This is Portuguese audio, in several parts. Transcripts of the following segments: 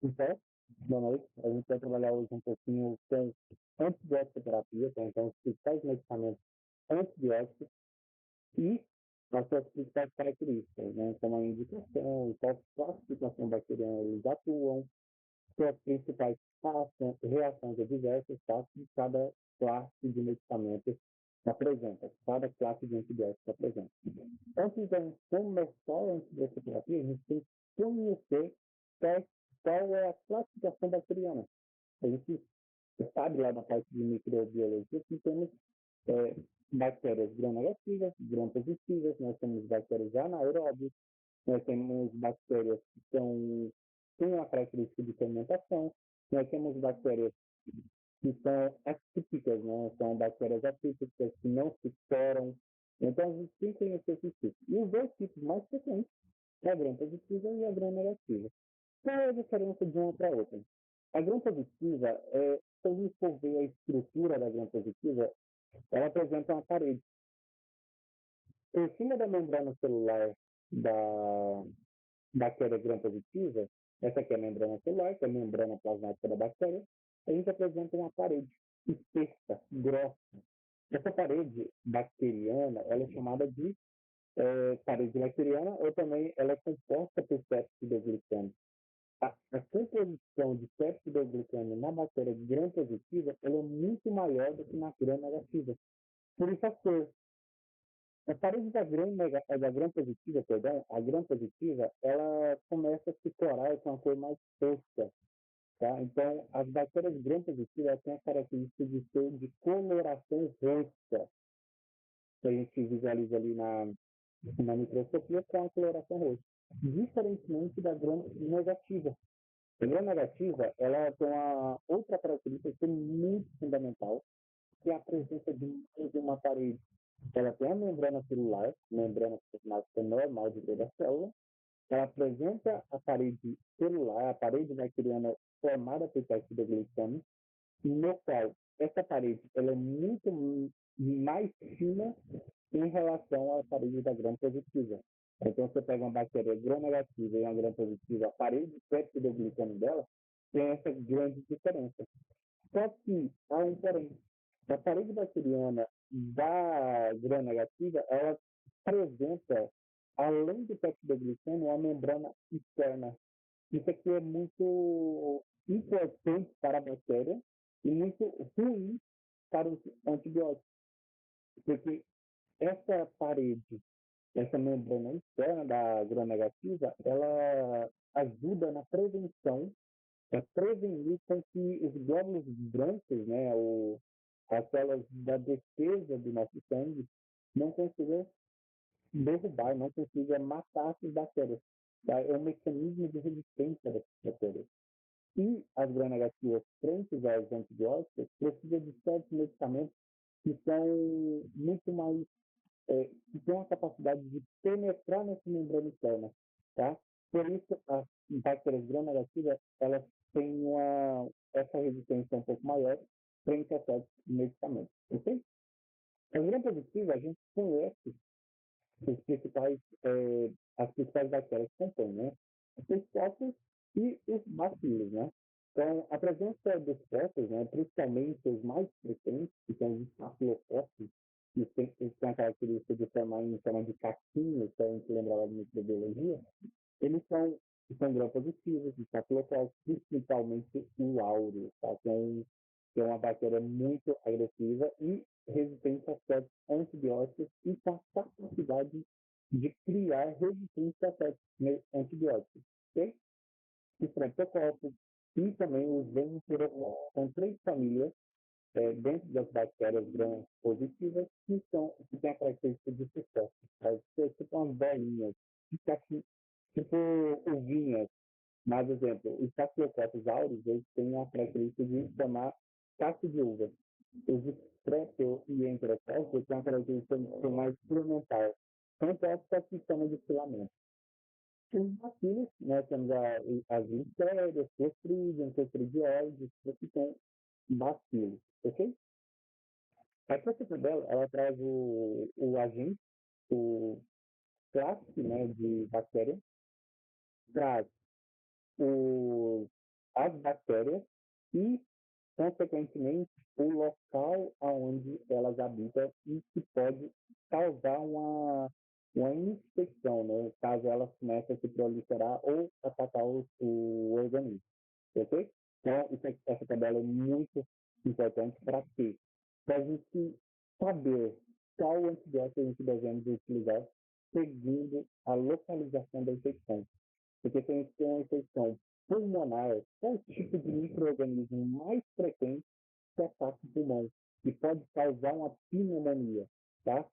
Então, boa noite. A gente vai trabalhar hoje um pouquinho com antibiótico terapia, tá? Então, os principais medicamentos antibióticos e as suas principais características, né? Como a indicação, qual classificação bacteriana eles atuam, suas principais reações adversas, tá? Que cada classe de medicamentos apresenta, cada classe de antibióticos apresenta. Antes de começar a antibiótico terapia, a gente tem que conhecer qual, qual é a classificação bacteriana. A gente sabe lá na parte de microbiologia que temos é, bactérias gram-negativas, gram-positivas, nós temos bactérias anaeróbias, nós temos bactérias que têm uma característica de fermentação, nós temos bactérias que são atípicas, né? São bactérias atípicas que não se toram. Então, a gente tem que conhecer esses tipos. E os dois tipos mais frequentes é a gram-positiva e a gram-negativa. Qual é a diferença de uma para outra? A gram-positiva, se a gente for ver a estrutura da gram-positiva, ela apresenta uma parede. Por cima da membrana celular da bactéria gram-positiva, essa aqui é a membrana celular, que é a membrana plasmática da bactéria, a gente apresenta uma parede espessa, grossa. Essa parede bacteriana, ela é chamada de parede bacteriana, ou também ela é composta por peptidoglicano. A composição de peptidoglicano na bactéria gram-positiva ela é muito maior do que na gram-negativa. Por isso a cor. A parede da gram-positiva, perdão, a gram-positiva, ela começa a se corar com a cor mais fosca, tá? Então, as bactérias gram-positivas têm a característica de ser de coloração roxa, que a gente visualiza ali na microscopia com a coloração roxa, diferentemente da gram-negativa. A gram-negativa, ela tem uma outra característica muito fundamental, que é a presença de uma parede. Ela tem a membrana celular, membrana plasmática normal de toda a célula. Ela apresenta a parede celular, a parede bacteriana formada por peptidoglicano, no qual essa parede ela é muito mais fina em relação à parede da gram-positiva. Então, você pega uma bactéria gram-negativa e uma gram-positiva, a parede peptidoglicano dela tem essa grande diferença. Só que há um porém. A parede bacteriana da gram-negativa, ela apresenta, além do peptidoglicano, uma membrana externa. Isso aqui é muito importante para a bactéria e muito ruim para os antibióticos, porque essa parede, essa membrana externa da gram-negativa, ela ajuda na prevenção, para prevenir com que os glóbulos brancos, né, as células da defesa do nosso sangue, não consigam derrubar, não consigam matar essas bactérias. Tá? É um mecanismo de resistência dessas bactérias. E as gram-negativas frente aos antibióticos precisam de certos medicamentos que são muito mais, que têm a capacidade de penetrar nessa membrana externa, tá? Por isso, as bactérias gram-negativas, elas têm essa resistência um pouco maior frente a certos medicamentos, ok? As gram-positivas, a gente conhece os principais, as principais bactérias que compõem, né? Os fósforos e os bacilos, né? Então, a presença dos fósforos, né, principalmente os mais frequentes, que são os estafilococos, que têm a característica de formar em forma de casquinhos, que a gente lembra lá de microbiologia, eles são gram-positivos, estafilococos, principalmente o áureo, tá? Que é uma bactéria muito agressiva e resistente a certos antibióticos e com a capacidade de criar resistência a certos antibióticos. Ok? Os streptococcus e também os enterococos. São três famílias dentro das bactérias gram-positivas que têm a característica de sucesso. Tipo umas bolinhas, tipo uvinhas. Mais exemplo, os Staphylococcus aureus, eles têm a característica de formar casco de uva. Os Strepto e Enterococcus têm a característica de formar experimental. São tóxicos que chamam de filamento. Os bacilos, nós temos as lincérias, Clostridium, Clostridioides, que são bacilos, ok? A próxima dela, ela traz o agente, o classe, né, de bactéria, traz os as bactérias e, consequentemente, o local onde elas habitam e que pode causar uma infecção, né? Caso elas comecem a se proliferar ou atacar o organismo, ok? Então, essa tabela é muito importante para quê? Para a gente saber qual antibiótico a gente deve utilizar segundo a localização da infecção. Porque se a gente tem uma infecção pulmonar, qual o tipo de micro-organismo mais frequente que ataca o pulmão e pode causar uma pneumonia, tá?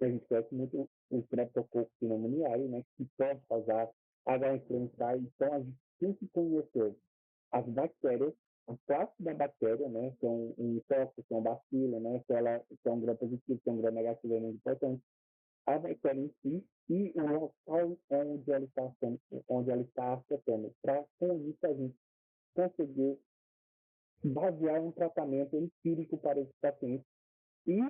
A gente conhece muito o streptococcus pneumoniae, né, que pode causar H. influenzae. Então, a gente tem que conhecer as bactérias, a classe da bactéria, né, são um tóxico, são bacilo, né, que é um gram positivo, que é um gram negativo, é muito importante. A bactéria em si e o local onde ela está afetando, para com isso a gente conseguir basear um tratamento empírico para esse paciente. E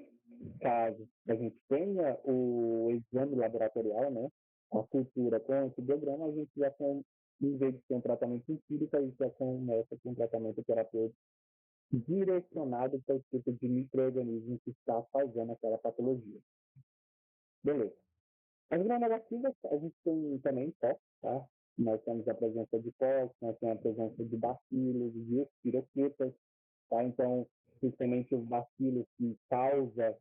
caso a gente tenha o exame laboratorial, né, a cultura com esse diagrama, a gente já tem, em vez de ter um tratamento empírico, a gente já começa com um tratamento terapêutico direcionado para o tipo de micro-organismo que está causando aquela patologia. Beleza. As gram-negativas, a gente tem também POC, tá? Nós temos a presença de POC, nós temos a presença de bacilos, de espiroquetas, tá? Então, principalmente os bacilos que causam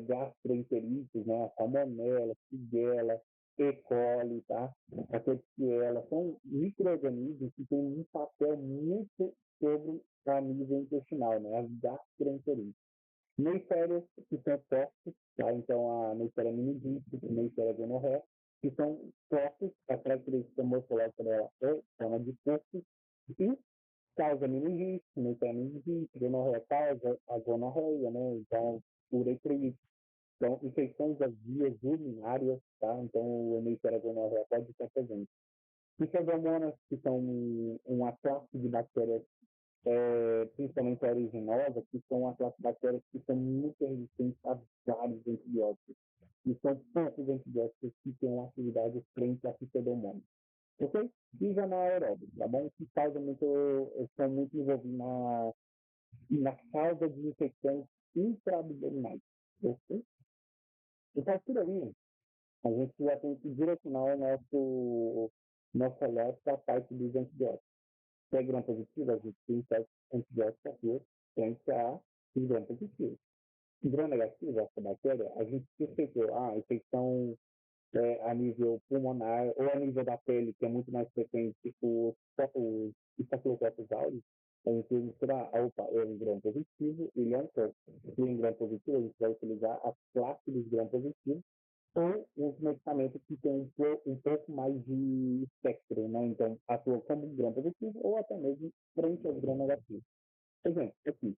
gastroenterites, né? A salmonella, shigella, E. coli, tá? A Klebsiella, são micro-organismos que têm um papel muito sobre a nível intestinal, né? As gastroenterites. Neisseria, que são tóxicos, tá? Então a Neisseria meningite, Neisseria gonorreia, que são tóxicos, a característica morfológica dela é forma de corpo e causa meningite, Neisseria meningite, gonorreia causa a gonorreia, né? Então, uretrite. Então, infecções das vias urinárias, tá? Então, o Neisseria gonorreia pode estar presente. E pseudomonas, que são uma classe de bactérias principalmente a originosa, que são aquelas bactérias que são muito resistentes a vários antibióticos. E são poucos antibióticos que têm uma atividade frente à pseudomonas. Ok? E já na aeróbica, tá bom? Que causa muito, estão muito envolvidos na causa de infecções intraabdominais. Ok? Então, por aí, a gente já tem que direcionar o nosso olhar para a parte dos antibióticos. Se é gram positivo, a gente tem certos antibióticos aqui frente a gram positivo. Gram negativo, essa bactéria, a gente percebeu a infecção a nível pulmonar ou a nível da pele, que é muito mais frequente, os estafilococcus aureus, a gente mistura, opa, é um gram positivo, ele é um tóxico. E em gram positivo, a gente vai utilizar a classe dos gram positivos ou uns medicamentos que têm um pouco mais de espectro, né? Então, atua como gram positivo ou até mesmo frente aos gram negativos. Por exemplo, aqui,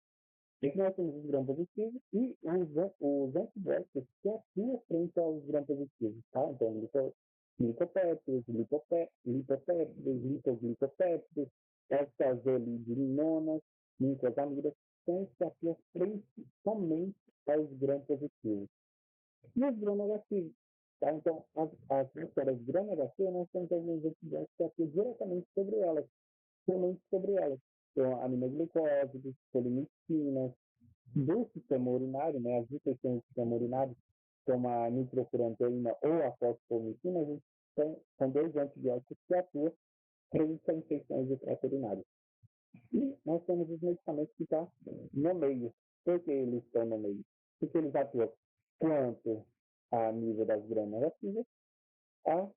nós temos os gram positivos e os antibióticos que atuam frente aos gram positivos, tá? Então, glicopéptidos, lipopéptidos, lipoglicopéptidos, oxazolidinonas, nincosamidas, são os que atuam frente somente aos gram positivos. E os gram-negativos, tá? Então, as bactérias gram-negativas, nós temos alguns antibióticos que atuam diretamente sobre elas, somente sobre elas. Então, aminoglicósidos, polimicinas, do sistema urinário, né, as infecções do sistema urinário, como a nitrofurantoína ou a fosfomicina, a gente são dois antibióticos que atuam frente a infecções do trato urinário. E nós temos os medicamentos que estão no meio. Por que eles estão no meio? Porque eles atuam tanto a nível das gram-negativas, a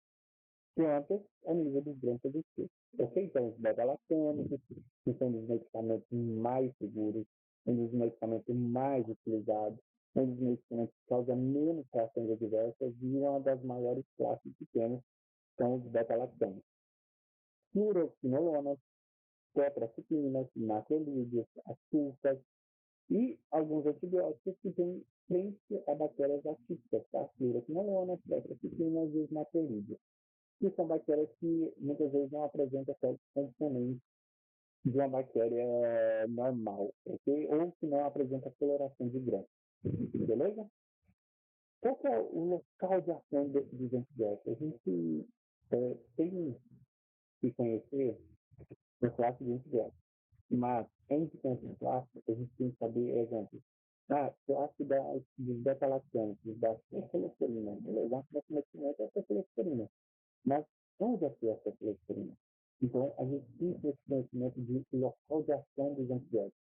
quanto a nível dos gram-positivos. Ok? Então, os beta-lactâmicos, que são dos medicamentos mais seguros, um dos medicamentos mais utilizados, um dos medicamentos que causam menos reações adversas e uma das maiores classes que temos são os beta-lactâmicos. Fluoroquinolonas, tetraciclinas, macrolídeos, açúcar e alguns antibióticos que têm frente a bactérias atípicas, tá? Fluoroquinolonas, tetraciclinas e os macrolídeos, que são bactérias que muitas vezes não apresentam certos componentes de uma bactéria normal, ok? Ou que não apresenta coloração de grãos, beleza? Qual que é o local de ação dos antibióticos? A gente tem que conhecer classe de antibióticos. Mas, entre essas classes, a gente tem que saber, exemplo, a classe dos beta-lactâmicos, da cefalexorina. Beleza, a nosso medicamento é a cefalexorina. Mas onde é que é a cefalexorina? Então, a gente tem esse conhecimento de local de ação dos antibióticos.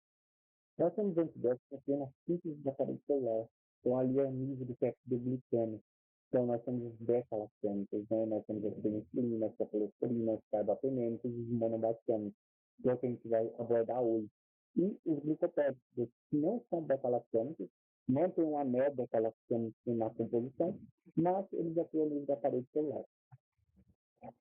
Nós temos antibióticos que apenas síntese da parede celular. Então, ali é o nível do péptido glicêmico. Então, nós temos os beta-lactâmicos, né? Nós temos as penicilinas, cefalexorinas, carbapenêmicos e os monobactâmicos, que é o que a gente vai abordar hoje. E os glicopéptidos, que não são beta-lactâmicos, não tem um anel beta-lactâmico na composição, mas eles atuam no nível da parede celular.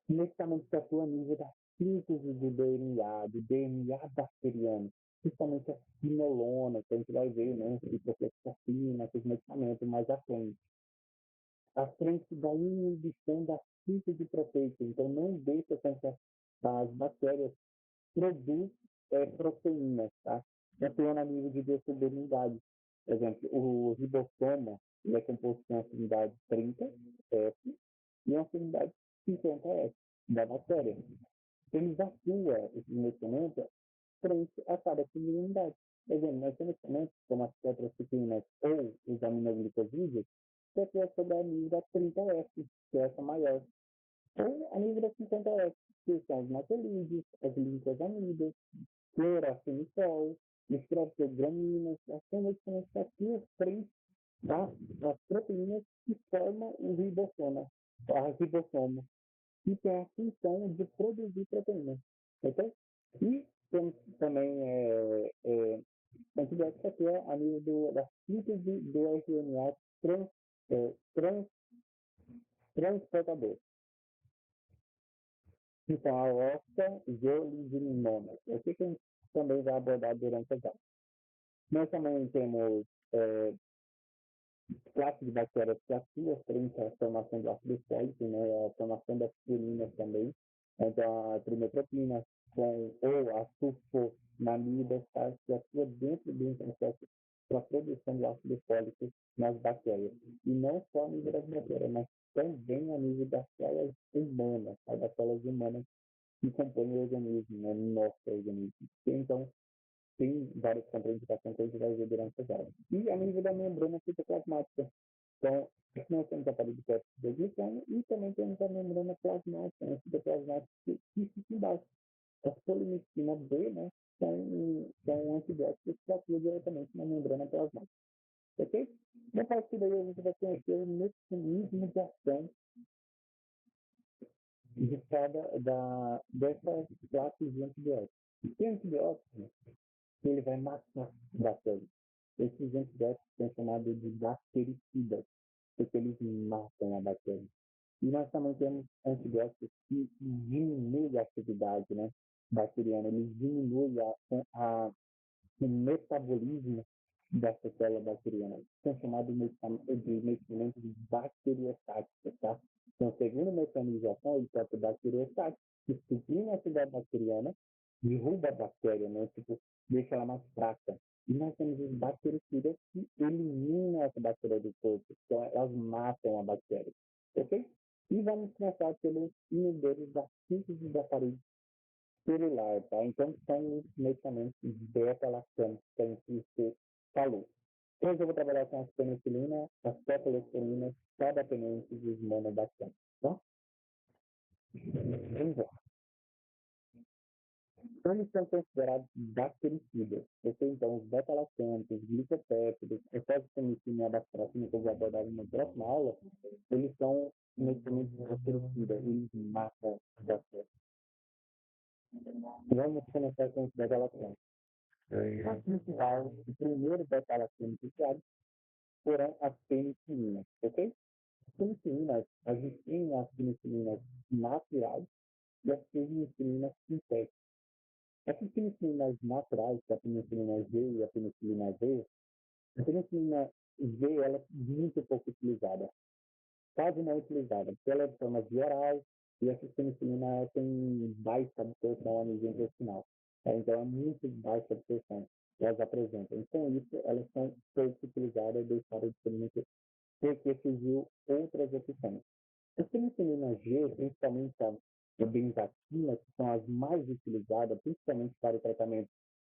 Medicamentos que atuam a nível da síntese do DNA bacteriano, principalmente a quinolona, que a gente vai ver, né, ciprofloxacina, esses medicamentos mais à frente. À frente da inibição da síntese proteica, então não deixa com que as bactérias produzem proteínas, tá? Atuando a nível de desfibrilidade. Por exemplo, o ribossoma, ele é composto com afinidade 30F e uma afinidade 50F da bactéria. Eles atuam, esse medicamento, frente a cada subunidade. Por exemplo, nós temos medicamentos como as tetracitrinas ou os aminoglicosídeos, que atuam sobre a nível da 30F, que é essa maior. Ou a nível da 50F, que são os macrolídeos, as glicosamidas, clorafenicol, estreptograminas, são medicamentos que atuam frente às proteínas que formam o ribossoma, a ribossoma, que tem a função de produzir proteínas. Ok? E temos também antibióticos que atuam a nível da síntese do RNA transportador. Então, a oxazoliginina. O que a gente também vai abordar durante a aula? Nós também temos classe de bactérias que atuam frente à formação do ácido fólico, né, a formação das purinas também. Então, a trimetopina ou a sulfonamida, tá, que atua dentro de um processo para a produção do ácido fólico nas bactérias. E não só a nível das bactérias, mas também a nível das células humanas, tá, das células humanas que compõem o organismo, né, no nosso organismo. Então, tem várias contraindicações que a gente vai ver durante as aulas. E a nível da membrana citoplasmática. Então, nós temos a parede de glicose e também temos a membrana plasmática, né, citoplasmática, que fica embaixo. A polimicina B, né, são antibióticos que atuam diretamente na membrana plasmática. Ok? A partir daí, a gente vai conhecer o mecanismo de ação de dessas classes de antibióticos. E tem antibióticos que ele vai matar bactérias. Esses antibióticos são chamados de bactericidas, porque eles matam a bactéria. E nós também temos antibióticos que diminuem a atividade, né, bacteriana, eles diminuem o metabolismo dessa célula bacteriana. São chamados de medicamentos bacteriostáticos, tá? Então, segundo o mecanismo de ação, ele trata bacteriostático, que suprime a atividade bacteriana, derruba a bactéria, né? Tipo, deixa ela mais fraca. E nós temos os bactericidas que eliminam essa bactéria do corpo. Então, elas matam a bactéria. Ok? E vamos começar pelos inibidores da síntese da parede celular, tá? Então, são os medicamentos beta-lactâmicos que a gente falou. Hoje eu vou trabalhar com as penicilinas, as cefalexorinas, carbapenêmicos e os monobactâmicos, tá? Vamos lá. Então, eles são considerados bactericidas. Então, os beta-lactâmicos, os glicopéptidos, essas penicilina e a bactericina que eu vou abordar na próxima aula, eles são medicamentos bactericidas, eles matam as bactérias. Vamos começar com os beta-lactâmicos. A principal, o primeiro beta-lactâmico criado foram as penicilinas, ok? As penicilinas, a gente tem as penicilinas naturais e as penicilinas sintéticas. Essas penicilinas naturais, que é a penicilina G e a penicilina V, a penicilina G ela é muito pouco utilizada, quase não utilizada, porque ela é de forma de oral e essa penicilina tem baixa absorção a nível intestinal. Então, é muito baixa absorção que elas apresentam. Então, isso, elas são pouco utilizadas e deixaram de ser muito porque surgiu outras opções. As penicilinas G, principalmente a benzatina, que são as mais utilizadas, utilizada principalmente para o tratamento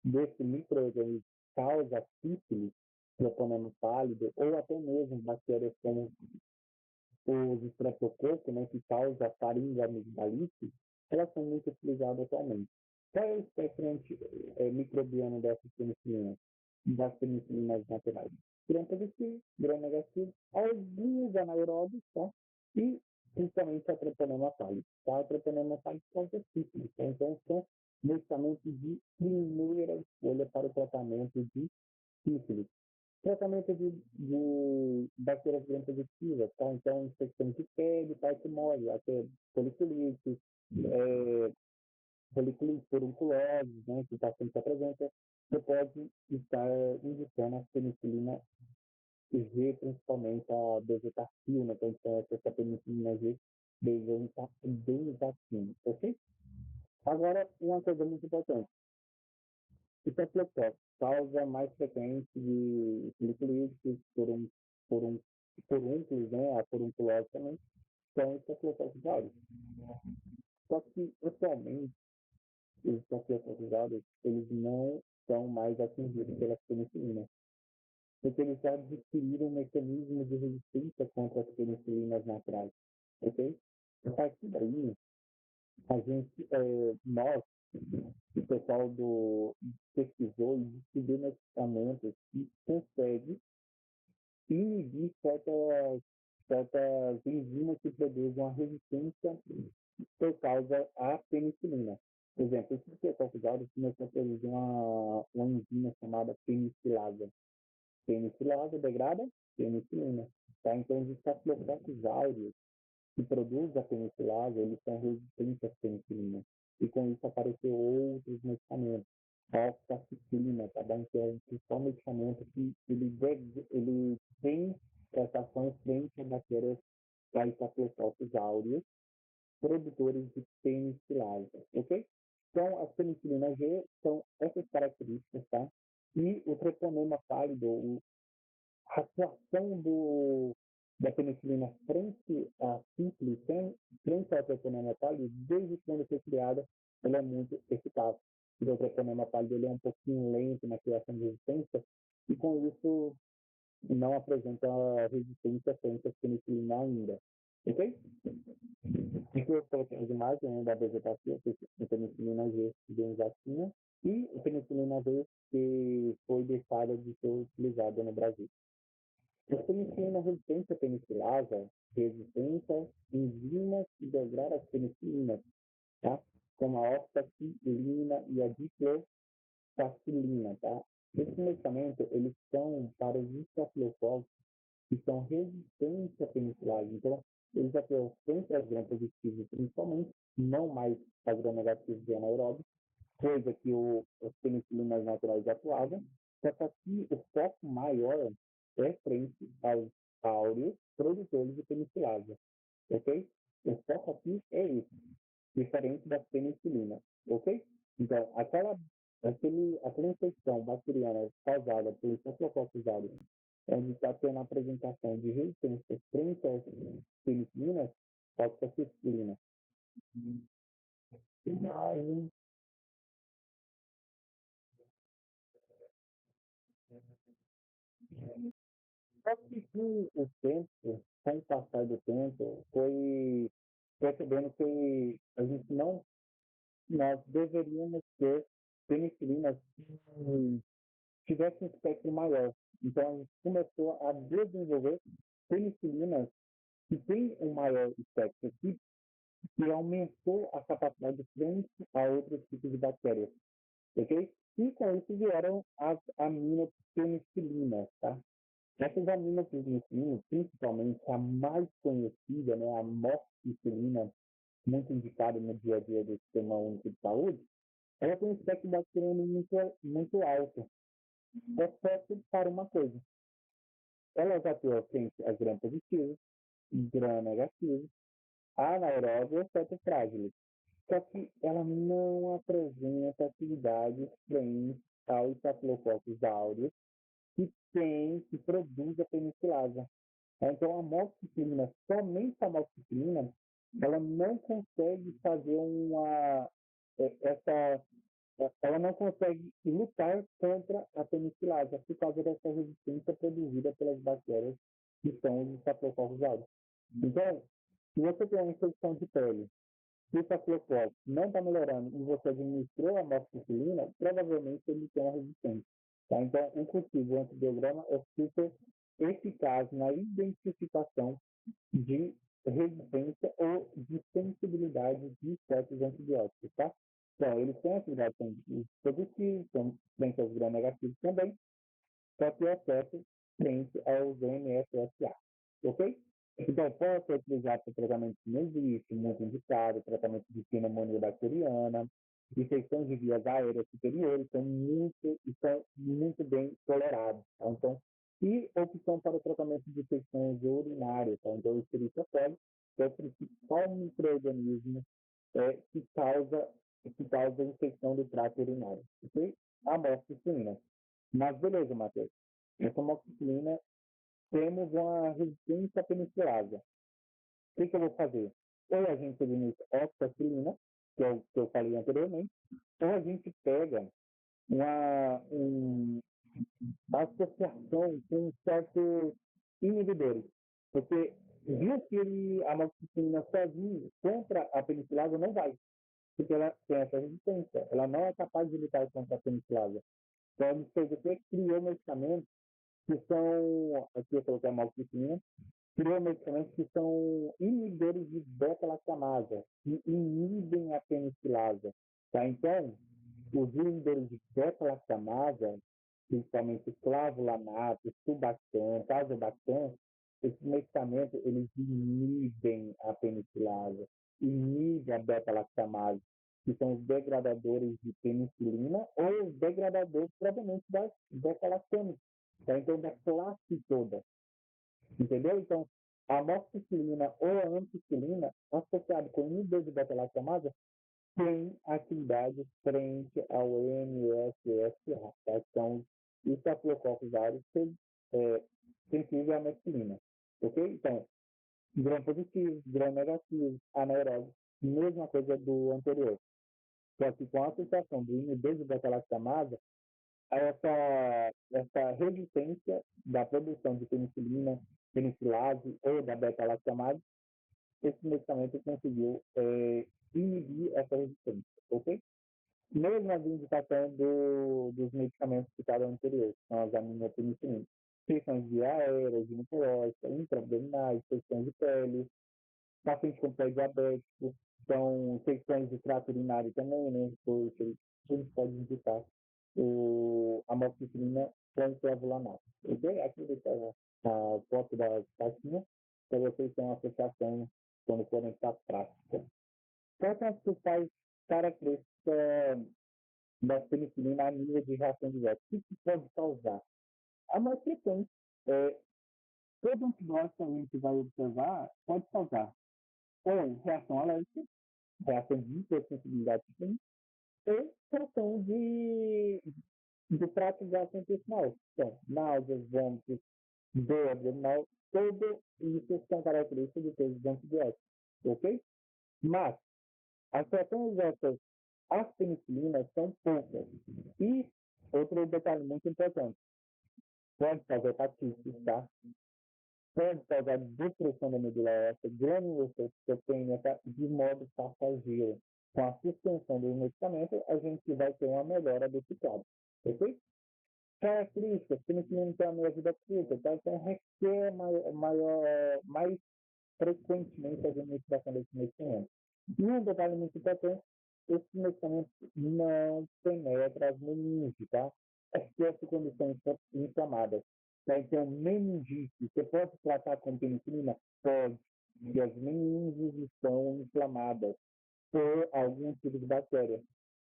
desse microorganismo que causa sífilis, troponema pálido, ou até mesmo bactérias como os estreptococcus, né, que causa faringoamigdalite, elas são muito utilizadas atualmente. Qual é o espectro microbiano dessas penicilinas? Das penicilinas naturais? Gram positivo, gram negativo, alguns anaeróbios, tá? E principalmente a treponema pálido. Tá? A treponema pálido causa sífilis, tá? Então são medicamentos de primeira escolha para o tratamento de sífilis. Tratamento de bactérias gram-positivas, tá? Então, infecção de pele, partimose, até foliculite, foliculite furunculose, né, que o paciente apresenta, você pode estar indicando a penicilina G, principalmente a bezetacil, né, então essa penicilina G, benzatina, ok? Agora, uma coisa muito importante, Estafilococcus causa mais frequente de foliculites, furúnculos, né, a furunculose também, são estafilococcus aureus. Só que, atualmente, os estafilococcus aureus, eles não são mais atingidos pela penicilina, porque eles já adquiriram um mecanismo de resistência contra as penicilinas naturais, ok? A partir daí, a gente, nós, o pessoal pesquisou e descobriu medicamentos que conseguem inibir certas enzimas que produzem a resistência por causa da penicilina. Por exemplo, esse Staphylococcus aureus começou a produzir uma enzima chamada penicilasa. Penicilasa degrada penicilina. Tá? Então, os Staphylococcus aureus que produz a penicilase, eles são resistentes à penicilina. E com isso apareceu outros medicamentos. A oxaciclina, tá bom? Que é o principal medicamento que ele tem prestações frente a bactérias da Staphylococcus aureus, produtores de penicilase, ok? Então, as penicilinas G são essas características, tá? E o treponema pálido, a atuação da penicilina frente à sífilis, frente ao treponema pálido, desde quando foi criada, ela é muito eficaz. O treponema pálido ele é um pouquinho lento na criação de resistência e, com isso, não apresenta resistência frente à penicilina ainda. Ok? Aqui eu coloquei as imagens da bezetacil, a penicilina G benzatina, e a penicilina V que foi deixada de ser utilizada no Brasil. As penicilinas resistentes à penicilasa, resistência enzimas que degradam as penicilinas, tá? Como a oxacilina e a diclofacilina, tá? Esses medicamentos, eles são para os estafilococcus que são resistentes à penicilase. Então, eles atuam sempre as gram-positivos, principalmente, não mais as gram-negativos de anaeróbios, coisa que as penicilinas naturais atuavam, só que aqui o foco maior é frente aos áureos produtores de penicilase, ok? O foco aqui é esse, diferente da penicilina, ok? Então, aquela infecção bacteriana causada pelo Staphylococcus aureus, onde está tendo a apresentação de resistência frente às penicilinas, oxaciclina. Só que com o tempo, com o passar do tempo, foi percebendo que a gente não, nós deveríamos ter penicilinas que tivessem um espectro maior. Então, a gente começou a desenvolver penicilinas que têm um maior espectro, que aumentou a capacidade frente a outros tipos de bactérias, ok? E com isso vieram as aminopenicilinas, tá? Essas aminopenicilinas, principalmente a mais conhecida, né, a moxicilina, muito indicada no dia a dia do Sistema Único de Saúde, ela tem um espectro bacteriano muito alto, exceto para uma coisa. Elas atuam frente às gram-positivas, gram-negativas, anaeróbias e frágeis. Só que ela não apresenta atividade frente ao Staphylococcus aureus, que produz a penicilase. Então, a amoxicilina, somente a amoxicilina, ela não consegue fazer ela não consegue lutar contra a penicilase por causa dessa resistência produzida pelas bactérias que são os estafilococcus aureus. Então, se você tem uma infecção de pele, se o estafilococcus não está melhorando e você administrou a amoxicilina, provavelmente ele tem uma resistência. Tá? Então, o cultivo antibiograma é super eficaz na identificação de resistência ou de sensibilidade de certos antibióticos, tá? Então, eles têm atividade positiva, frente aos gram-negativos também, só que o efeito frente aos MSSA, ok? Então, pode ser utilizado para tratamento de meningite, muito indicado, tratamento de pneumonia bacteriana, infecções de vias aéreas superiores são muito bem tolerados. Tá? Então, e opção para o tratamento de infecções urinárias. Tá? Então, o Escherichia coli é o principal microorganismo que causa infecção do trato urinário. Ok? A amoxicilina. Mas beleza, Matheus. Essa amoxicilina temos uma resistência à penicilase. O que eu vou fazer? Ou a gente administra oxacilina, que é o que eu falei anteriormente, ou a gente pega uma associação com certos inibidores. Porque viu que a amoxicilina sozinha contra a penicilase não vai, porque ela tem essa resistência. Ela não é capaz de lutar contra a penicilase. Então, a gente fez o que? Criou medicamentos que são, aqui eu coloquei a amoxicilina, criou medicamentos que são inibidores de beta-lactamase, que inibem a penicilase. Tá? Então, os inibidores de beta-lactamase, principalmente clavulanato, subactam, tazobactam, esses medicamentos, eles inibem a penicilase, inibem a beta-lactamase, que são os degradadores de penicilina ou os degradadores propriamente das beta-lactâmicas. Tá? Então, da classe toda. Entendeu? Então, a amoxicilina ou a ampicilina, associado com inibidor de beta-lactamase, tem atividade frente ao MSSA, tá? Então, os estafilococcus aureus sensível à amoxicilina. Ok? Então, gram positivo, gram negativo, anaeróbio, mesma coisa do anterior. Só que com a associação do inibidor de beta-lactamase, essa resistência da produção de penicilase ou da beta-lactamase, esse medicamento conseguiu inibir essa resistência, ok? Mesmo as indicações dos medicamentos citados anteriores, são as aminopenicilinas, infecções diarreias, ginecológicas, intraabdominais, infecções de pele, paciente com pé diabético, são infecções de trato urinário também, né? Porque a gente pode indicar a amoxicilina com clavulanato. Ok? Aqui deixa a foto da caixinha para vocês terem uma associação quando forem para a prática. Quais são as principais características da penicilina a nível de reação adversa? O que pode causar? A mais frequente, todo antibiótico que a gente vai observar pode causar ou reação alérgica, reação de hipersensibilidade e reação do trato gastrointestinal. Então, náuseas, vômitos, dor abdominal, tudo isso são características de todos os antibióticos, ok? Mas, as reações adversas às penicilinas são poucas. E, outro detalhe muito importante, pode causar hepatite, tá? Pode causar depressão da medula óssea, granulocitopenia, tá? De modo passageiro. Com a suspensão dos medicamentos, a gente vai ter uma melhora desse quadro, ok? Características, penicilina tem uma vida curta, tá? Então requer mais frequentemente a administração desse medicamento. E um detalhe muito importante, esse medicamento não penetra as meninges, tá? Exceto condições inflamadas. Tá? Então, meningite, você pode tratar com penicilina? Pode, porque as meninges estão inflamadas por algum tipo de bactéria,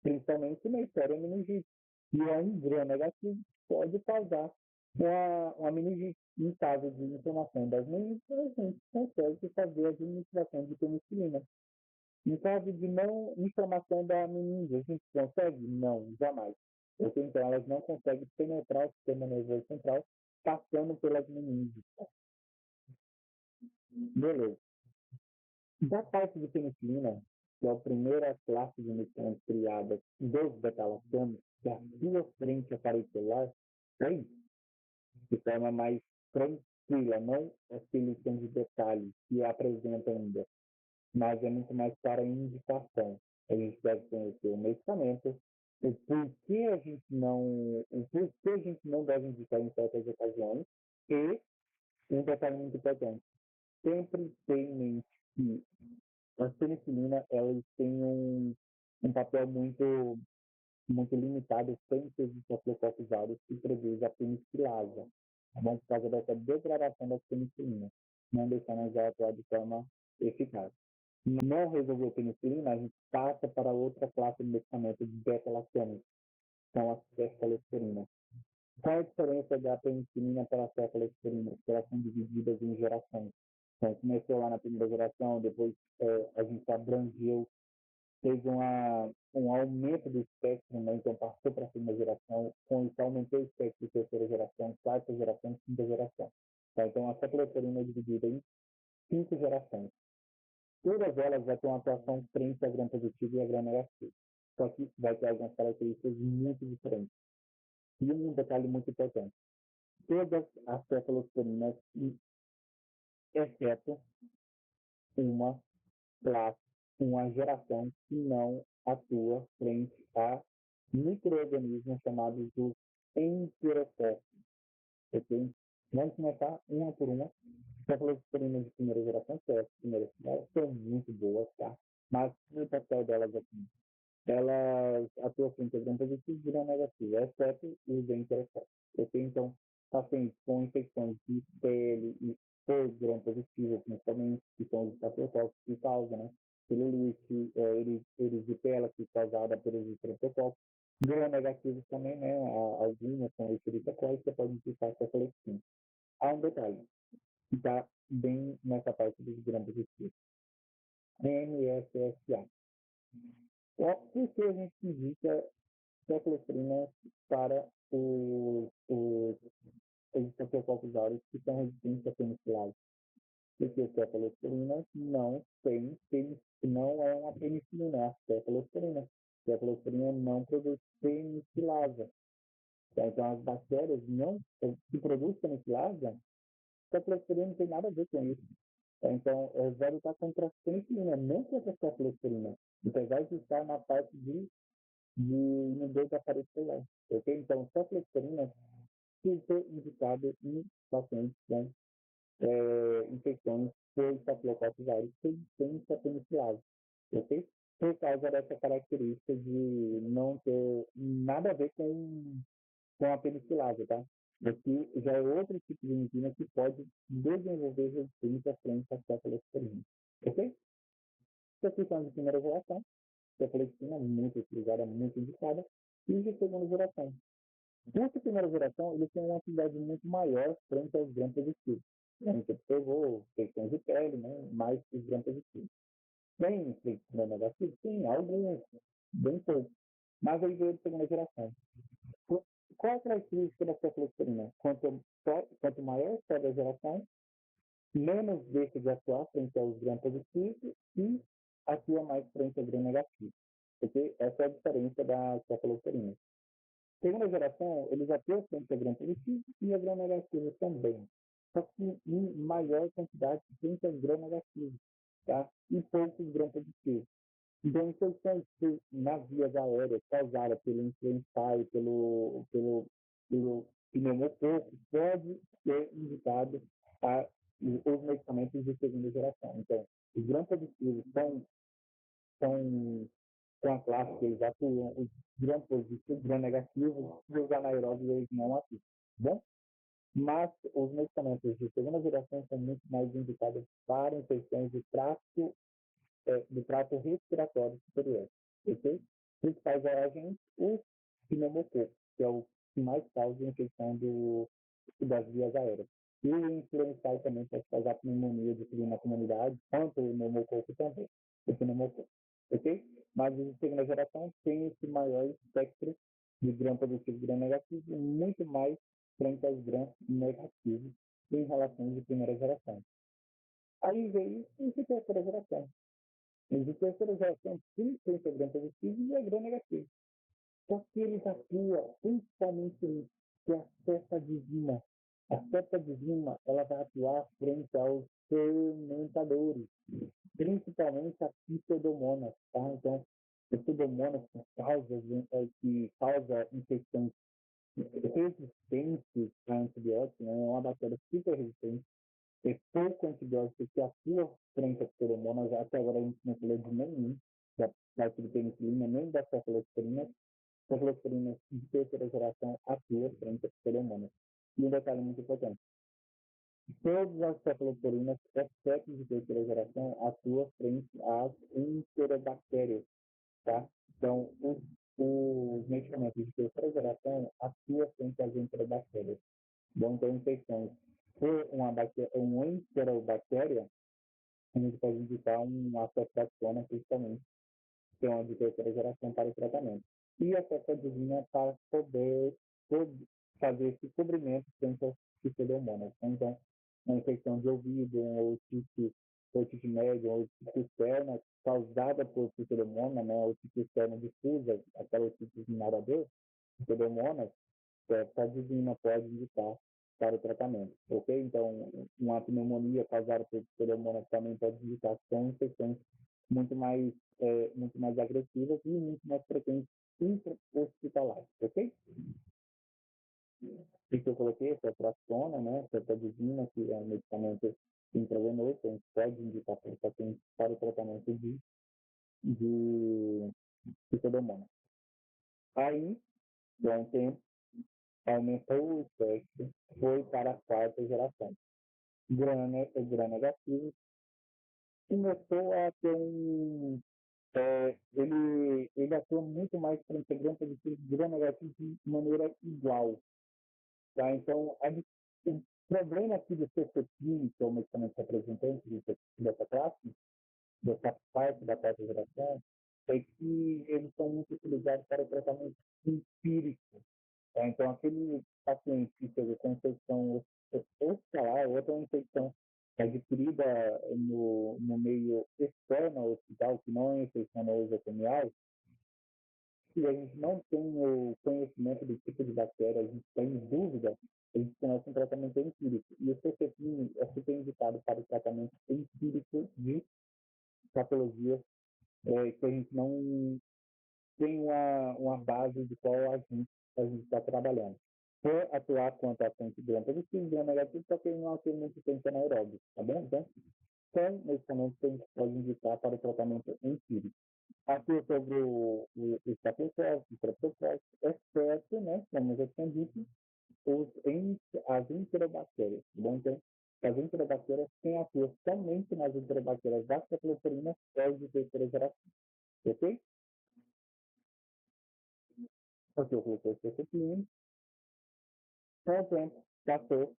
principalmente Neisseria meningite. E um gram negativo pode causar uma meningite. Em caso de inflamação das meninges, a gente consegue fazer a administração de penicilina. Em caso de não inflamação da meninge, a gente consegue? Não, jamais. Porque então elas não conseguem penetrar o sistema nervoso central passando pelas meninges. Beleza. Da parte de penicilina, que é a primeira classe de medicamentos criada dos beta-lactanos, que a sua frente aparelho tem de forma mais tranquila, não aquele de detalhe que apresenta ainda, mas é muito mais para indicação. A gente deve conhecer o medicamento, o porquê a gente não deve indicar em certas ocasiões, e um detalhe muito importante, sempre ter em mente que a penicilina ela tem um papel muito limitado frente aos estafilococos aureus que produz a penicilasa, tá bom? Por causa dessa degradação da penicilina, não deixando ela atuar de forma eficaz. Não resolveu a penicilina, a gente passa para outra classe de medicamentos de beta-lactâmicos, são as cefalosporinas. Qual é a diferença da penicilina para a cefalosporina? Elas são divididas em gerações. Então, começou lá na primeira geração, depois a gente abrangeu, teve um aumento do espectro, né? Então passou para a segunda geração, com isso aumentou o espectro de terceira geração, quarta geração, quinta geração. Tá? Então a cefalosporina é dividida em 5 gerações. Todas elas vão ter uma atuação frente a gram positivo e a gram negativo. Só que vai ter algumas características muito diferentes. E um detalhe muito importante. Todas as cefalosporinas, exceto uma classe, uma geração que não atua frente a micro-organismos chamados de enterococos. Ok? Vamos começar uma por uma. Cefalosporinas de primeira geração, que é as primeiras, são muito boas, tá? Mas o papel delas aqui, elas atuam frente a gram positivo e gram negativo, exceto os enterococos. Ok? Então, pacientes com infecções de pele e por gram positivo, principalmente, que são os estafilococos que causam, né? Celulite, erisipela, que é causada pelos estreptococos. Gram negativos também, né? Algumas são Escherichia coli, que pode indicar cefalexina. Há um detalhe, que está bem nessa parte dos gram positivos. MSSA. Por que a gente indica cefalosporina para os estafilococos aureus que são resistentes à penicilase? Porque a cefalosporina não é uma penicilina, é a cefalosporina. A cefalosporina não produz penicilasa. Então, as bactérias que produzem penicilasa, a cefalosporina não tem nada a ver com isso. Então, vai lutar contra a penicilina, não contra a cefalosporina. Apesar de estar na parte de inibidor da parede celular. Ok? Então, cefalosporina tem que ser indicado em pacientes com infecções por estafilococos aureus sem penicilase, ok? Por causa dessa característica de não ter nada a ver com a penicilase, tá? Aqui já é outro tipo de enzima que pode desenvolver resistência frente à cefalosporina, ok? Isso aqui são de primeira geração, cefalexina muito utilizada, muito indicada, e de segunda geração. Nessa primeira geração, eles têm uma atividade muito maior frente aos gram positivos. A gente observou questões de pele, né? Mais que os gram positivos. Tem gram negativo? Sim, alguns, bem poucos. Mas aí veio de segunda geração. Qual a característica da cefalosporina? Quanto maior for a geração, menos deixa de atuar frente aos gram positivos e atua mais frente ao gram negativo. Porque essa é a diferença da cefalosporina. Segunda geração, eles atuam frente a gram positivo e a gram negativo também. Só que em maior quantidade frente a gram negativo, tá? E poucos gram positivos. Então, infecções nas vias aéreas causadas pelo influenza e pelo pneumococo pode ser indicado os medicamentos de segunda geração. Então, os gram positivos são a classe que eles atuam, os gram positivos, gram negativos, e os anaeróbios eles não atuam, bom? Mas os medicamentos de segunda geração são muito mais indicados para infecções do trato respiratório superior, ok? Principais agentes, o pneumococo, que é o que mais causa infecção das vias aéreas. E o influenza também pode causar pneumonia de na comunidade, tanto o pneumococo também, o pneumococo, ok? Mas a segunda geração tem esse maior espectro de gram positivo e gram negativo, muito mais frente aos gram negativos em relação de primeira geração. Aí veio a terceira geração. de terceira geração principalmente é gram positivo e é gram negativo. Só que eles atuam principalmente nisso, que é a cefadizina. A cefadizina, ela vai atuar frente aos fermentadores, principalmente a pseudomonas, tá? Então, a pseudomonas que causa infecções resistentes a antibióticos, né? É uma bactéria super resistente, é pouco antibiótico que atua frente às pseudomonas. Até agora a gente não falou de nenhum, da parte de penicilina, nem da cefalosporina. Cefalosporina de terceira geração atua frente às pseudomonas. E um detalhe muito importante: todas as cefalosporinas, exceto de terceira geração, atuam frente às enterobactérias, tá? Então, os medicamentos de terceira geração atuam frente às enterobactérias. Vão ter infecções por uma enterobactéria, a gente pode indicar uma ceftriaxona, principalmente, que é uma de terceira geração para o tratamento. E a cefadizina para poder fazer esse cobrimento frente aos pseudomonas. Então, uma infecção de ouvido, ou otite média, ou otite externa, causada por pseudomonas, né, otite externa difusa, aquela otite ignorador, pseudomonas, a cefadizina pode indicar para o tratamento, ok? Então, uma pneumonia causada por pseudomonas também pode indicar, são infecções muito mais agressivas e muito mais frequentes intra-hospitalares, ok? E que eu coloquei, essa traçona, né, cefadizina, que é um medicamento intravenoso, a gente pode indicar para o paciente para o tratamento de pseudomonas. Aí, com o tempo, aumentou o espectro, foi para a quarta geração. Gram negativo começou a ter ele atua muito mais para integrante de gram negativo de maneira igual, tá? Então, o problema aqui do cefepime, que é o medicamento representante dessa classe, dessa parte da quarta geração, é que eles são muito utilizados para o tratamento empírico. Tá? Então, aquele paciente que teve com infecção hospitalar, outra infecção adquirida no meio externo ao hospital, que não é infecção nosocomial, se a gente não tem o conhecimento do tipo de bactéria, a gente tem dúvida, a gente começa um tratamento empírico. E o cefepime é super indicado para o tratamento empírico de patologias que a gente não tem uma base de qual a gente está trabalhando. Por atuar contra a fonte gram positivo, gram negativo, só que não atua muito tempo anaeróbico, tá bom? Então, são medicamentos que a gente pode indicar para o tratamento empírico. Atua sobre o estapilococco, o streptococco, exceto, né, como eu já tinha dito, as enterobactérias, tá bom? Então, as enterobactérias, quem atua somente nas enterobactérias da cefalosporina é o de terceira geração, ok? Porque eu coloquei o cefepime, com o tempo, passou,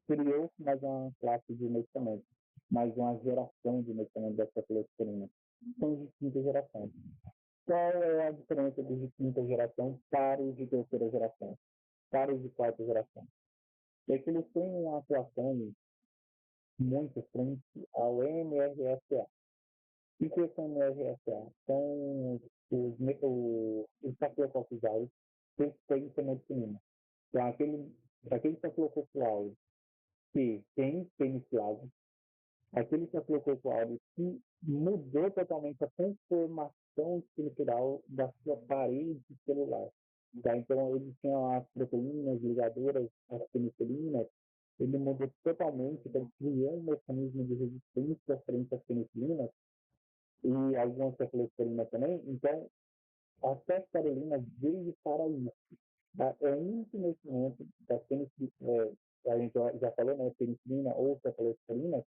criou mais uma classe de medicamentos, mais uma geração de medicamentos da cefalosporina. São de quinta geração. Qual é a diferença dos de quinta geração para os de terceira geração, para os de quarta geração? É que eles têm uma atuação muito frente ao MRSA. O que são MRSA? São os estafilococcus aureus que têm penicilina. Então, aquele estafilococcus aureus que tem penicilase, aquele estafilococcus aureus que mudou totalmente a conformação estrutural da sua parede celular. Tá? Então, eles têm as proteínas ligadoras às penicilinas, ele mudou totalmente, então criou um mecanismo de resistência frente às penicilinas e algumas cefalosporinas também. Então, a ceftarolina veio para isso. Tá? É um conhecimento da penicilina, a gente já falou, né, penicilina ou cefalosporina,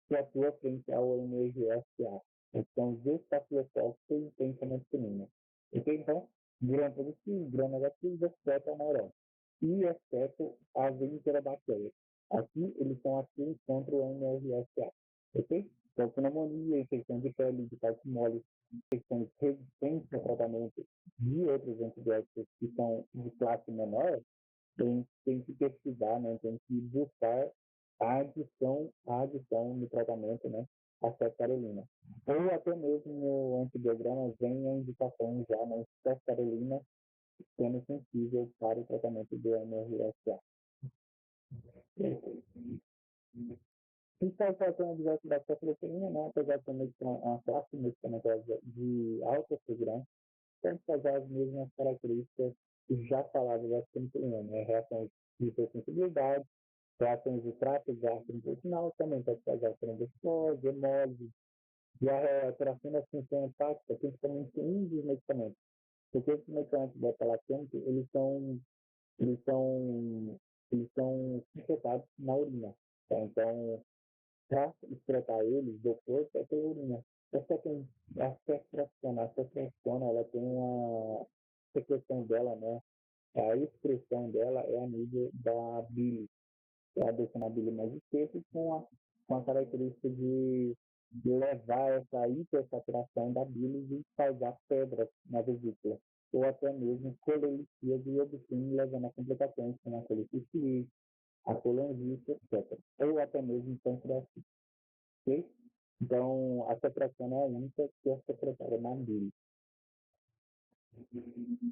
que atua frente ao MRSA. Então, os estafilococos têm penicilina. Ok? Então, gram positivo, gram negativo, exceto a neurose. E exceto as enterobactérias. Aqui, eles são ativos contra o MRSA. Ok? Então, pneumonia, infecção de pele, de partes mole, infecções resistentes ao tratamento de outros antibióticos que são de classe menor, tem que pesquisar, né? Tem que buscar a adição no tratamento, né? A ceftarolina. ou até mesmo no antibiograma vem a indicação já na ceftarolina sendo sensível para o tratamento do MRSA. E está tratando diversos da cefalosporina, né, apesar de ser uma classe medicamentosa de alta segurança, tem que fazer as mesmas características já faladas da penicilina, né, reações de hipersensibilidade, reações de trato gastrointestinal, também pode causar trombose, hemólise, diarreia, alteração da função hepática, principalmente um dos medicamentos. Porque esses medicamentos beta-lactâmicos, eles são secretados na urina. Tá? Então, para excretar eles do corpo é pela urina. A secreção, ela tem uma secreção dela, né? A expressão dela é a nível da bile. É a deixando a bile mais espessa com a característica de levar essa hipersaturação da bile e causar pedras na vesícula, ou até mesmo colelicia de obsceno, levando a complicações como a colicite, a colangite, etc. Ou até mesmo pancreatite. Ok? Então, a secreção é a única que é secretada na bile.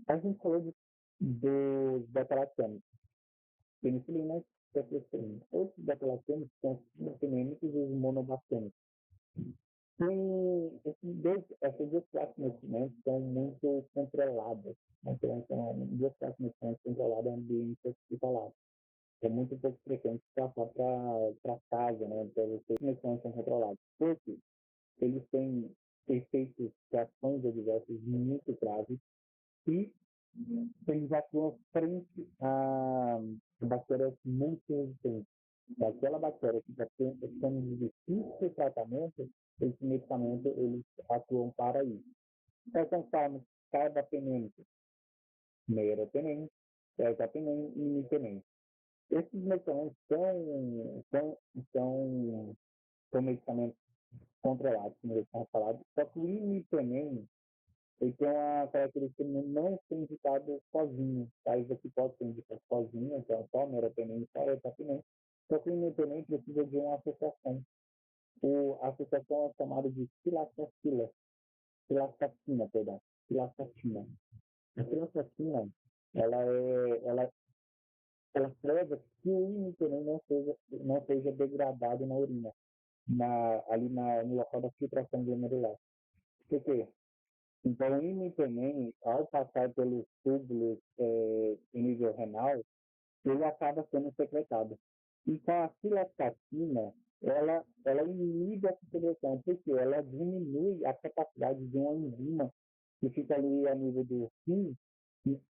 A gente falou dos beta-lactâmicos, penicilina e ceftriaxona. Outros beta-lactâmicos são os sinêmicos e os monobactâmicos. Essas duas classes de medicamentos são muito controladas. Então, são duas classes de medicamentos controladas em ambiente hospitalar. É muito pouco frequente passar para casa, né? Para vocês, medicamentos são controlados. Por quê? Eles têm efeitos de ações adversas muito graves e eles atuam frente a bactérias multiresistentes. Daquela bactéria que está sendo de difícil tratamento, esse medicamento eles atuam para isso. Quais são os fármacos? Carbapenem, meropenem, ertapenem e imipenem. Esses medicamentos são medicamentos controlados, como eu tinha falado, só que o imipenem ele tem uma característica de não ser indicado sozinho, tá? Isso aqui pode ser indicado sozinho, então só meropenem e só ertapenem. Só que o imipenem precisa de uma associação. A associação é chamada de cilastatina, perdão, cilastatina. A cilastatina, ela preza que o imipenem não seja degradado na urina, no local da filtração glomerular. Por quê? Então, o imipenem, ao passar pelos túbulos em nível renal, ele acaba sendo secretado. E com a cilastatina, ela inibe essa secreção, porque ela diminui a capacidade de uma enzima que fica ali a nível do rim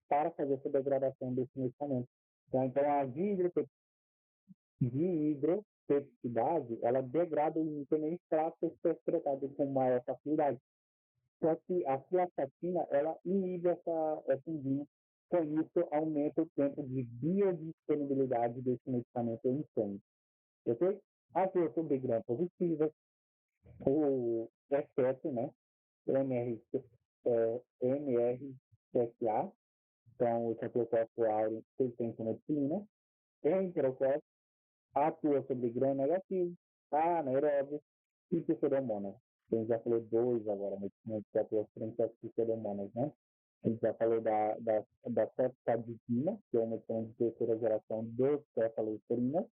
para fazer essa degradação desse medicamento. Tá? Então, a dihidropeptidase, ela degrada o imipenem para ser secretado com maior facilidade. Só que a cilastatina, ela inibe essa enzima, com isso aumenta o tempo de biodisponibilidade desse medicamento em sangue. Ok? As duas são bem gram positivas, o excesso, né? O MRSA, então o cefalococco áureo resistente à penicilina, enterococco, atua sobre gram negativo, anaeróbio e pseudomonas. A gente já falou dois agora, medicamentos que atuam frente às pseudomonas, né? A gente já falou da cefadizina, que é uma medicamento de terceira geração de cefalosporina,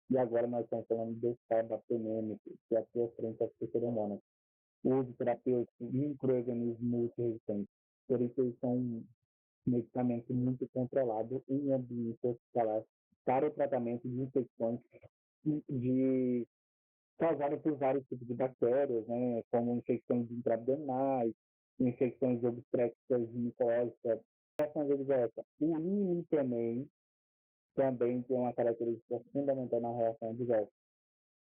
e agora nós estamos falando do carbapenêmico, que atua frente às pseudomonas. O uso terapêutico em micro-organismos multiresistentes. Por isso, eles são medicamentos muito controlados em ambiente hospitalar para o tratamento de infecções causadas por vários tipos de bactérias, né, como infecções intraabdominais, infecções obstétricas ginecológicas. O imipenem também tem uma característica fundamental na reação adversa.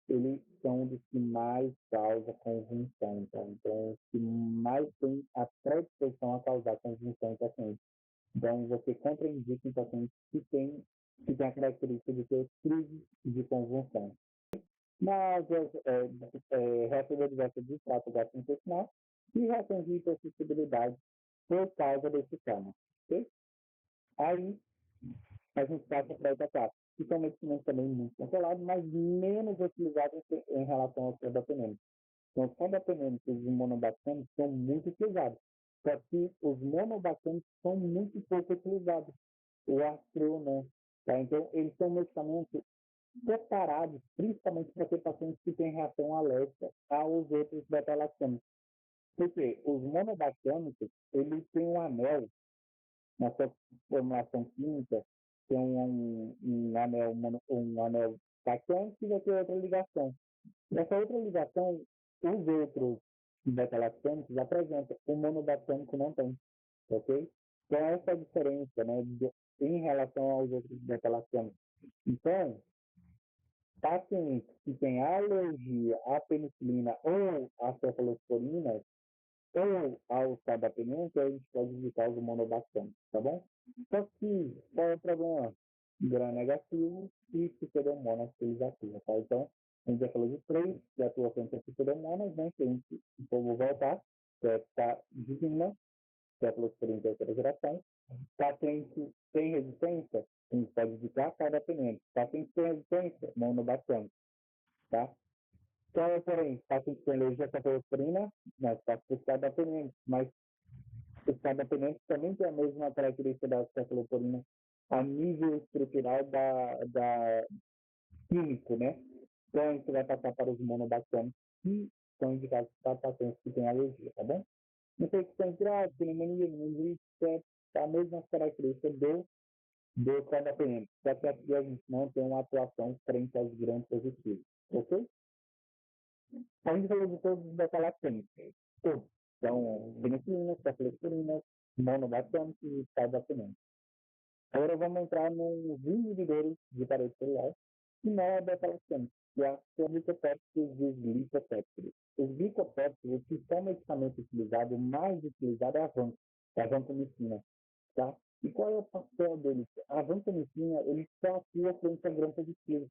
Eles são um dos que mais causa convulsão, tá? Então, os que mais tem a predisposição a causar convulsão em pacientes. Então, você contraindica em pacientes que tem a característica de ter crise de convulsão. Mas reações adversas de trato gastrointestinal e reações de hipersensibilidade por causa desse trauma. Ok? Aí, a gente passa para a outra classe, que são medicamentos também muito controlados, mas menos utilizados em relação ao carbapenem. Então, os carbapenêmicos e os monobactâmicos são muito utilizados. Só que os monobactâmicos são muito pouco utilizados. O astro, né? Tá? Então, eles são medicamentos separados, principalmente para ter pacientes que têm reação alérgica aos outros beta-lactâmicos. Porque os monobactâmicos, eles têm um anel na sua formulação química, tem um anel bactâmico e vai ter outra ligação. Nessa outra ligação, os outros beta-lactâmicos apresentam, o monobactâmico não tem, ok? Então, essa é a diferença, né, em relação aos outros beta-lactâmicos. Então, pacientes que têm alergia à penicilina ou à cefalosporina ou ao carbapenem, a gente pode indicar os monobactâmicos, tá bom? Só que, qual é o problema? Gram negativo e pseudomonas utilizativa, tá? Então, a gente já falou de três, que atua contra pseudomonas, né? Que a gente, vou voltar, que é divina, cefalosporina de terceira geração. Paciente sem resistência, a gente pode indicar carbapenem. Paciente sem resistência, monobactâmico, tá? Então, porém, paciente com alergia à cefalosporina, nós passamos carbapenem, mas os carbapenêmicos também têm a mesma característica da cefalosporina a nível estrutural da químico, né? Então, a gente vai passar para os monobactâmicos que são indicados para pacientes que têm alergia, tá bom? Infecção grave, pneumonia, meningite, a mesma característica do carbapenêmico, só que aqui a gente não tem uma atuação frente aos gram positivos, ok? A gente falou de todos os beta-lactâmicos, todos. Então, penicilina, cefalosporina, monobactâmicos e carbapenêmicos. Agora vamos entrar nos inibidores de parede celular, que não é beta-lactâmico, que é os glicopéptidos e os glicopéptidos. Os glicopéptidos, que são medicamento utilizado, o mais utilizado é a vancomicina, tá? E qual é o papel dele? A vancomicina, ele só atua frente a gram positivo.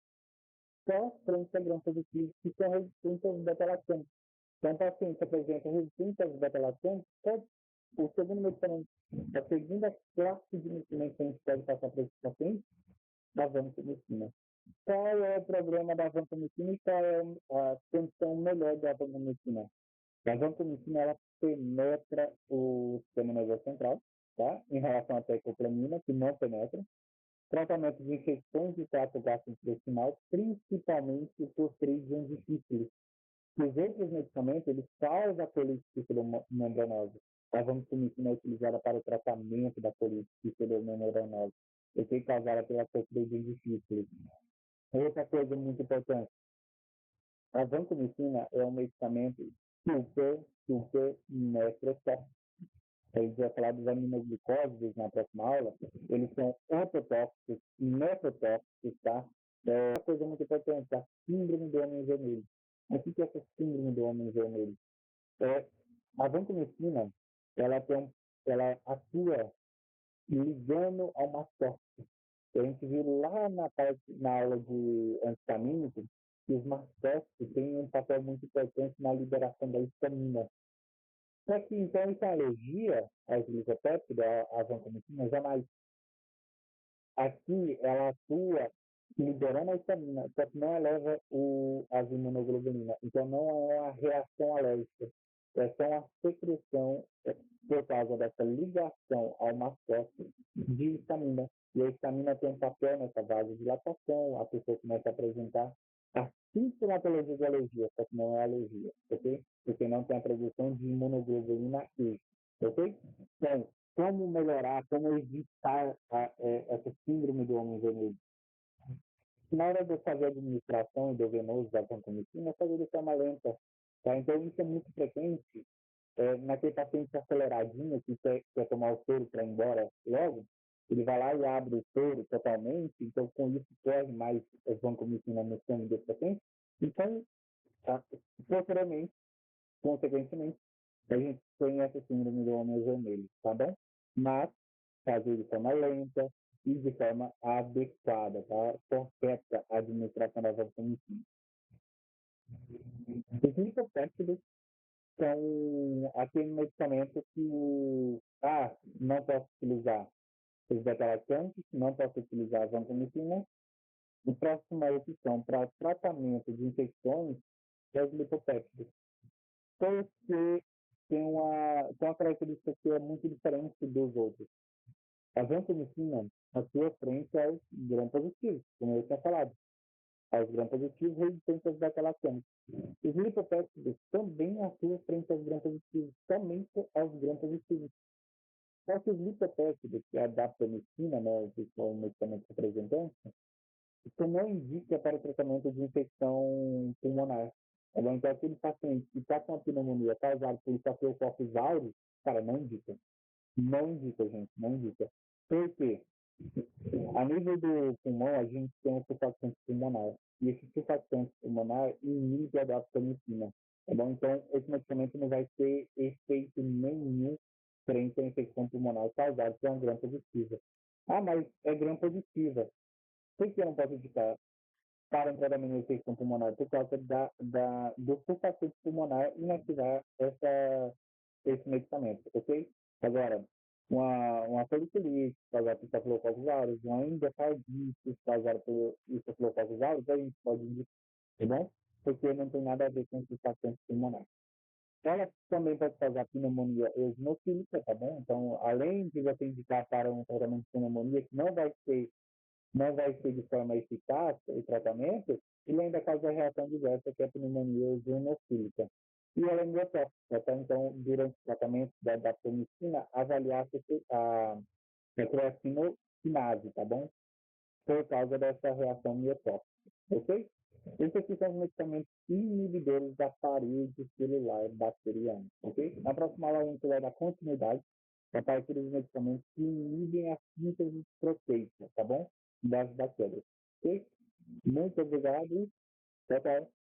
Só frente a gram positivo, que são resistentes aos beta-lactâmicos. Então, o paciente apresenta resistência aos beta-lactâmicos, o segundo medicamento, a segunda classe de medicamento que a gente pode passar para esse paciente, a vancomicina. Qual é o problema da vancomicina e qual é a função melhor da vancomicina? A vancomicina, ela penetra o sistema nervoso central, tá? Em relação à tecoplamina, que não penetra. Tratamento de infecções de trato gastrointestinal, principalmente por crise difíceis. Os outros medicamentos, eles causam a colite pseudomembranosa. A vancomicina é utilizada para o tratamento da colite pseudomembranosa, e foi causada pela coccidiosis difícil. Outra coisa muito importante, a vancomicina é um medicamento super nefrotóxico. A gente vai falar dos aminoglicósidos na próxima aula. Eles são ototóxicos, nefrotóxicos, tá? É uma coisa muito importante, a síndrome do homem vermelho. O que é essa síndrome do homem vermelho? A vancomicina, ela atua ligando a uma mastócito. A gente viu lá na aula de antihistamínico que os mastócitos têm um papel muito importante na liberação da histamina. Só que, então, essa alergia aos glicopéptidos, à vancomicina, jamais. Aqui, ela atua liberando a histamina, só que não eleva as imunoglobulinas. Então, não é uma reação alérgica. É só uma secreção por causa dessa ligação ao mastócito de histamina. E a histamina tem um papel nessa vasodilatação, a pessoa começa a apresentar a sintomatologia de alergia, só que não é alergia, ok? Porque não tem a produção de imunoglobulina E, ok? Então, como melhorar, como evitar essa síndrome do homem vermelho? Na hora de fazer a administração endovenosa da vancomicina, fazer de forma lenta, tá? Então, isso é muito frequente naquele paciente aceleradinho que quer tomar o soro para ir embora logo, ele vai lá e abre o soro totalmente, então com isso corre mais vancomicina no sangue desse paciente. Então, posteriormente, consequentemente, a gente tem essa síndrome do homem vermelho, tá bom? Mas fazer de forma lenta e de forma adequada, tá? Correta a administração da vancomicina. Os glicoperóxidos são aquele medicamento que não posso utilizar os beta-lactâmicos, não posso utilizar a vancomicina. A próxima opção para tratamento de infecções é os lipopéptidos. porque tem uma característica que é muito diferente dos outros. A vancomicina, na sua frente, é os gram-positivos, como eu tinha falado. Aos gram-positivos resistentes daquela cana. Os lipopéptidos também atuam frente aos gram-positivos, somente aos gram-positivos. Só que os lipopéptidos, que é a daptomicina, né, que é o medicamento representante, isso não indica para o tratamento de infecção pulmonar. Tá bom? Então, aquele paciente que está com a pneumonia causada por Staphylococcus aureus, cara, não indica. Não indica, gente, não indica. Por quê? A nível do pulmão, a gente tem um surfactante pulmonar. E esse surfactante pulmonar inibe a daptomicina. Tá bom? Então, esse medicamento não vai ter efeito nenhum frente à infecção pulmonar causada por uma gram-positiva. Ah, mas é gram-positiva. Por que eu não posso indicar para um tratamento de infecção pulmonar? Por causa do surfactante pulmonar inativar esse medicamento, ok? Agora, uma foliculite causada por Staphylococcus aureus, uma endocardite causada por Staphylococcus aureus, a gente pode indicar, tá bom? Porque não tem nada a ver com surfactante pulmonar. Ela também pode causar pneumonia eosinofílica, tá bom? Então, além de você indicar para um tratamento de pneumonia que não vai ser de forma eficaz o tratamento, ele ainda causa reação diversa, que é a pneumonia eosinofílica. E ela é miotóxica, tá? Então, durante o tratamento da daptomicina, avaliar a creatinokinase, tá bom? Por causa dessa reação miotóxica, ok? Esses aqui são os medicamentos inibidores da parede celular bacteriana, ok? Na próxima aula a gente vai dar continuidade a partir dos medicamentos que inibem a síntese proteica, tá bom? Das bactérias, ok? Muito obrigado. Tchau, tchau.